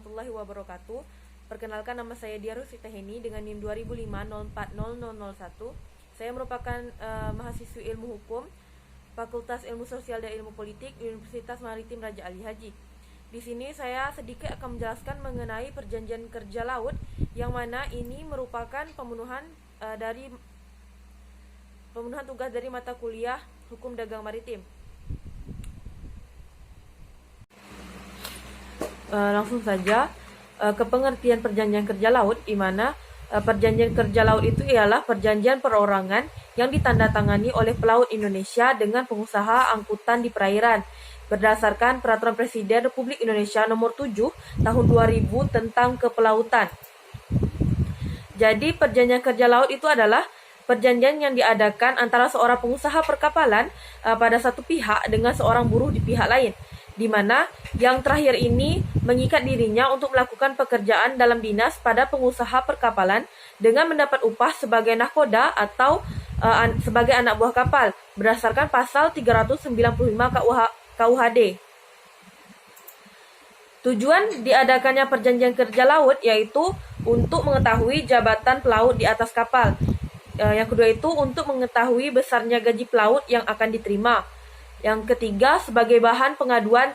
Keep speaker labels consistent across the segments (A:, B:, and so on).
A: warahmatullahi wabarakatuh. Perkenalkan, nama saya Diarus Sitaheni dengan NIM 2005-040001. Saya merupakan mahasiswi ilmu hukum Fakultas Ilmu Sosial dan Ilmu Politik Universitas Maritim Raja Ali Haji. Di sini saya sedikit akan menjelaskan mengenai perjanjian kerja laut, yang mana ini merupakan pemenuhan tugas dari mata kuliah Hukum Dagang Maritim. Langsung saja ke pengertian perjanjian kerja laut, di mana perjanjian kerja laut itu ialah perjanjian perorangan yang ditandatangani oleh pelaut Indonesia dengan pengusaha angkutan di perairan berdasarkan Peraturan Presiden Republik Indonesia Nomor 7 Tahun 2000 tentang kepelautan. Jadi perjanjian kerja laut itu adalah perjanjian yang diadakan antara seorang pengusaha perkapalan pada satu pihak dengan seorang buruh di pihak lain, di mana yang terakhir ini mengikat dirinya untuk melakukan pekerjaan dalam dinas pada pengusaha perkapalan dengan mendapat upah sebagai nahkoda atau sebagai anak buah kapal berdasarkan pasal 395 KUHD. Tujuan diadakannya perjanjian kerja laut yaitu untuk mengetahui jabatan pelaut di atas kapal. Yang kedua itu untuk mengetahui besarnya gaji pelaut yang akan diterima. Yang ketiga, sebagai bahan pengaduan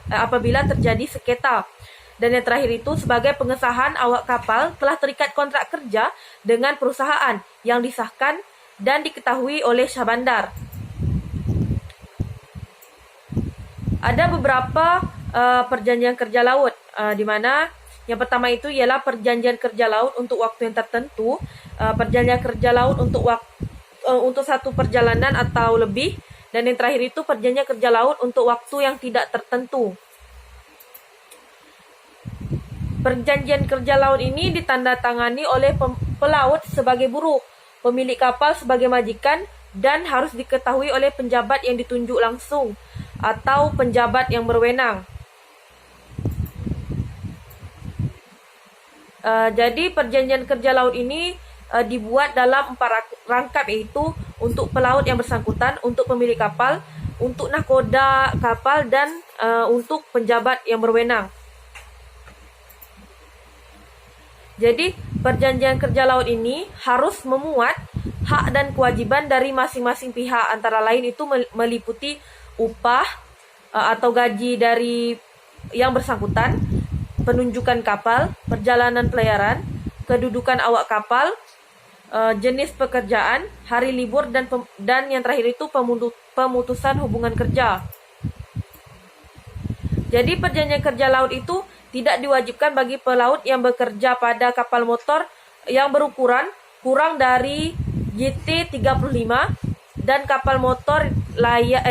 A: apabila terjadi sengketa. Dan yang terakhir itu sebagai pengesahan awak kapal telah terikat kontrak kerja dengan perusahaan yang disahkan dan diketahui oleh Syah Bandar. Ada beberapa perjanjian kerja laut, di mana yang pertama itu ialah perjanjian kerja laut untuk waktu yang tertentu, perjanjian kerja laut untuk satu perjalanan atau lebih. Dan yang terakhir itu perjanjian kerja laut untuk waktu yang tidak tertentu. Perjanjian kerja laut ini ditandatangani oleh pelaut sebagai buruh, pemilik kapal sebagai majikan, dan harus diketahui oleh penjabat yang ditunjuk langsung atau penjabat yang berwenang. Jadi perjanjian kerja laut ini dibuat dalam 4 rangkap, yaitu untuk pelaut yang bersangkutan, untuk pemilik kapal, untuk nahkoda kapal, dan untuk penjabat yang berwenang. Jadi perjanjian kerja laut ini harus memuat hak dan kewajiban dari masing-masing pihak, antara lain itu meliputi upah atau gaji dari yang bersangkutan, penunjukan kapal, perjalanan pelayaran, kedudukan awak kapal, jenis pekerjaan, hari libur, dan yang terakhir itu pemutusan hubungan kerja. Jadi perjanjian kerja laut itu tidak diwajibkan bagi pelaut yang bekerja pada kapal motor yang berukuran kurang dari GT 35 dan kapal motor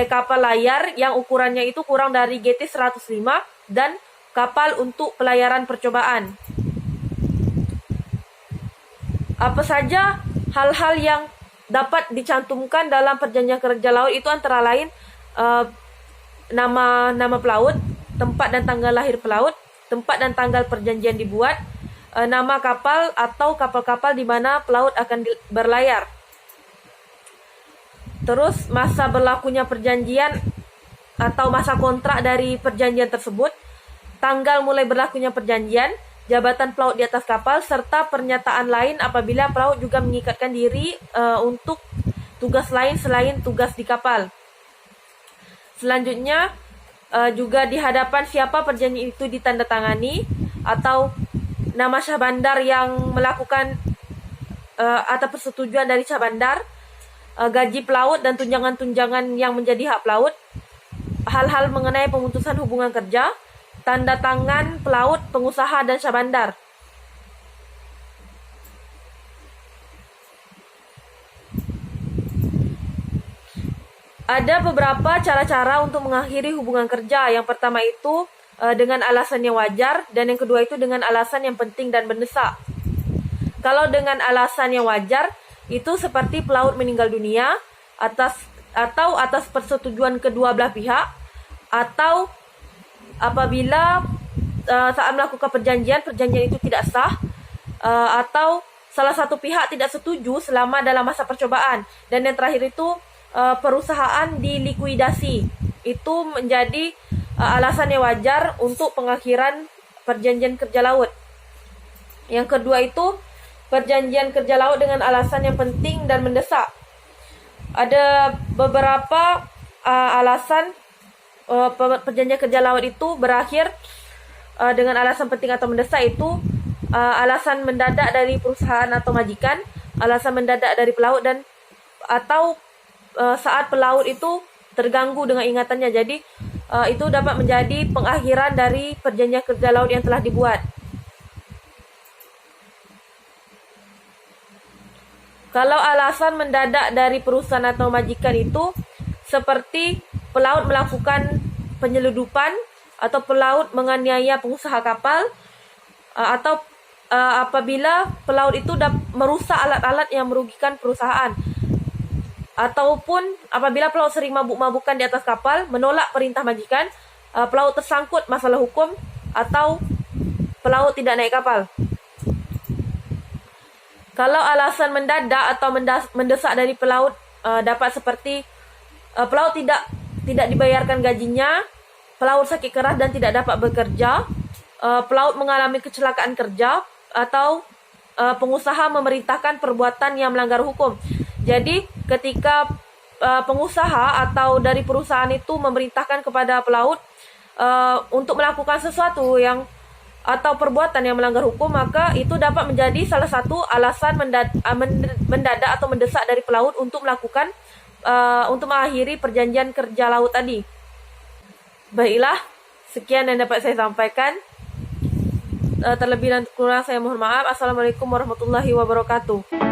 A: kapal layar yang ukurannya itu kurang dari GT 105 dan kapal untuk pelayaran percobaan. Apa saja hal-hal yang dapat dicantumkan dalam perjanjian kerja laut itu antara lain nama pelaut, tempat dan tanggal lahir pelaut, tempat dan tanggal perjanjian dibuat, nama kapal atau kapal-kapal di mana pelaut akan berlayar. Terus masa berlakunya perjanjian atau masa kontrak dari perjanjian tersebut, tanggal mulai berlakunya perjanjian, jabatan pelaut di atas kapal, serta pernyataan lain apabila pelaut juga mengikatkan diri untuk tugas lain selain tugas di kapal. Selanjutnya juga di hadapan siapa perjanjian itu ditandatangani atau nama Syah Bandar yang melakukan atas persetujuan dari Syah Bandar, gaji pelaut dan tunjangan-tunjangan yang menjadi hak pelaut, hal-hal mengenai pemutusan hubungan kerja, tanda tangan pelaut, pengusaha, dan Syah Bandar. Ada beberapa cara-cara untuk mengakhiri hubungan kerja. Yang pertama itu dengan alasan yang wajar, dan yang kedua itu dengan alasan yang penting dan mendesak. Kalau dengan alasan yang wajar, itu seperti pelaut meninggal dunia atas persetujuan kedua belah pihak, atau apabila saat melakukan perjanjian itu tidak sah, atau salah satu pihak tidak setuju selama dalam masa percobaan. Dan yang terakhir itu perusahaan dilikuidasi. Itu menjadi alasan yang wajar untuk pengakhiran perjanjian kerja laut. Yang kedua itu perjanjian kerja laut dengan alasan yang penting dan mendesak. Ada beberapa alasan perjanjian kerja laut itu berakhir dengan alasan penting atau mendesak, itu alasan mendadak dari perusahaan atau majikan, alasan mendadak dari pelaut, dan atau saat pelaut itu terganggu dengan ingatannya. Jadi itu dapat menjadi pengakhiran dari perjanjian kerja laut yang telah dibuat. Kalau alasan mendadak dari perusahaan atau majikan itu seperti pelaut melakukan penyeludupan, atau pelaut menganiaya pengusaha kapal, atau apabila pelaut itu merusak alat-alat yang merugikan perusahaan, ataupun apabila pelaut sering mabuk-mabukan di atas kapal, menolak perintah majikan, pelaut tersangkut masalah hukum, atau pelaut tidak naik kapal. Kalau alasan mendadak atau mendesak dari pelaut dapat seperti pelaut tidak dibayarkan gajinya, pelaut sakit keras dan tidak dapat bekerja, pelaut mengalami kecelakaan kerja, atau pengusaha memerintahkan perbuatan yang melanggar hukum. Jadi ketika pengusaha atau dari perusahaan itu memerintahkan kepada pelaut untuk melakukan sesuatu yang atau perbuatan yang melanggar hukum, maka itu dapat menjadi salah satu alasan mendadak atau mendesak dari pelaut untuk melakukan untuk mengakhiri perjanjian kerja laut tadi. Baiklah, sekian yang dapat saya sampaikan. Terlebih dan kurang saya mohon maaf. Assalamualaikum warahmatullahi wabarakatuh.